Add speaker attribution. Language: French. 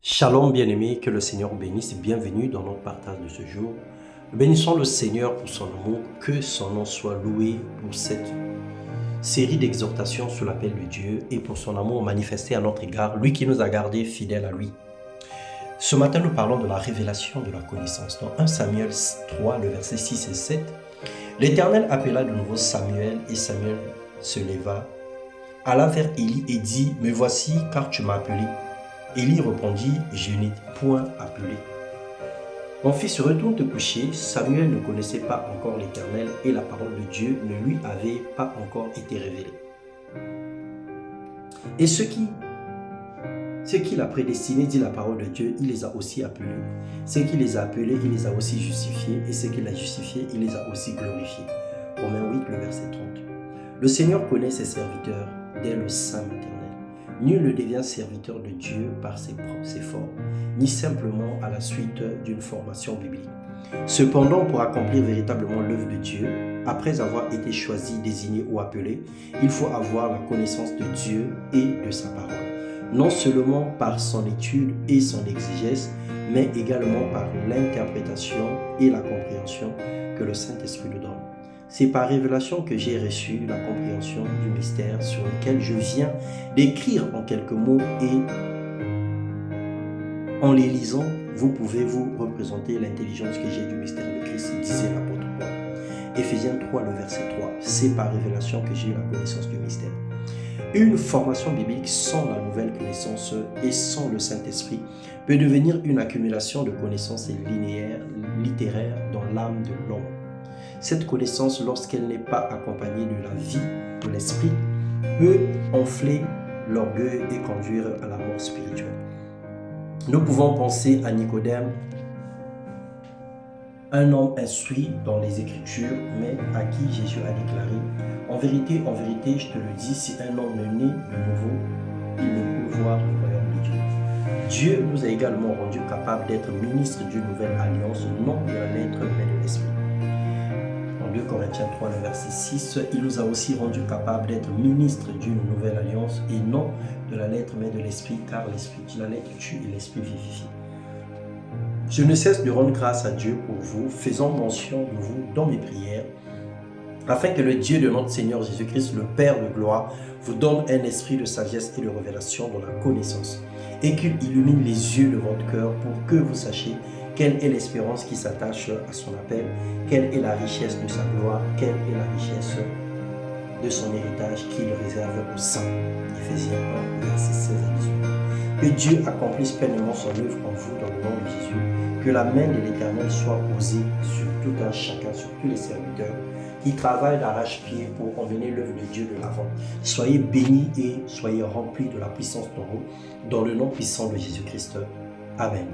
Speaker 1: Shalom bien-aimés, que le Seigneur bénisse et bienvenue dans notre partage de ce jour. Nous bénissons le Seigneur pour son amour, que son nom soit loué pour cette série d'exhortations sur l'appel de Dieu et pour son amour manifesté à notre égard, lui qui nous a gardés fidèles à lui. Ce matin, nous parlons de la révélation de la connaissance. Dans 1 Samuel 3, le verset 6 et 7, l'Éternel appela de nouveau Samuel et Samuel se leva, alla vers Élie et dit, « Me voici car tu m'as appelé. » Élie répondit, « Je n'ai point appelé. » Mon fils, retourne te coucher. Samuel ne connaissait pas encore l'Éternel et la parole de Dieu ne lui avait pas encore été révélée. Et ce qu'il a prédestiné, dit la parole de Dieu, il les a aussi appelés. Ce qu'il les a appelés, il les a aussi justifiés. Et ce qu'il a justifiés, il les a aussi glorifiés. Romains 8, le verset 30. Le Seigneur connaît ses serviteurs dès le sein maternel. Nul ne devient serviteur de Dieu par ses forces, ni simplement à la suite d'une formation biblique. Cependant, pour accomplir véritablement l'œuvre de Dieu, après avoir été choisi, désigné ou appelé, il faut avoir la connaissance de Dieu et de sa parole. Non seulement par son étude et son exégèse, mais également par l'interprétation et la compréhension que le Saint-Esprit nous donne. C'est par révélation que j'ai reçu la compréhension du mystère sur lequel je viens d'écrire en quelques mots et en les lisant, vous pouvez vous représenter l'intelligence que j'ai du mystère de Christ, disait l'apôtre Paul. Éphésiens 3, le verset 3, c'est par révélation que j'ai eu la connaissance du mystère. Une formation biblique sans la nouvelle connaissance et sans le Saint-Esprit peut devenir une accumulation de connaissances linéaires, littéraires dans l'âme de l'homme. Cette connaissance, lorsqu'elle n'est pas accompagnée de la vie de l'esprit, peut enfler l'orgueil et conduire à la mort spirituelle. Nous pouvons penser à Nicodème, un homme instruit dans les Écritures, mais à qui Jésus a déclaré « En vérité, je te le dis, si un homme ne naît de nouveau, il ne peut voir le royaume de Dieu. » Dieu nous a également rendus capables d'être ministres d'une nouvelle alliance, non de la lettre, mais de l'esprit. 2 Corinthiens 3, le verset 6, il nous a aussi rendus capables d'être ministres d'une nouvelle alliance et non de la lettre mais de l'esprit, car l'esprit de la lettre tue et l'esprit vivifie. Je ne cesse de rendre grâce à Dieu pour vous, faisant mention de vous dans mes prières, afin que le Dieu de notre Seigneur Jésus-Christ, le Père de gloire, vous donne un esprit de sagesse et de révélation dans la connaissance, et qu'il illumine les yeux de votre cœur pour que vous sachiez quelle est l'espérance qui s'attache à son appel, quelle est la richesse de sa gloire, quelle est la richesse de son héritage qu'il réserve aux saints. Éphésiens 1, verset 16 à 18. Que Dieu accomplisse pleinement son œuvre en vous dans le nom de Jésus. Que la main de l'Éternel soit posée sur tout un chacun, sur tous les serviteurs qui travaillent d'arrache-pied pour emmener l'œuvre de Dieu de l'avant. Soyez bénis et soyez remplis de la puissance d'en haut, dans le nom puissant de Jésus-Christ. Amen.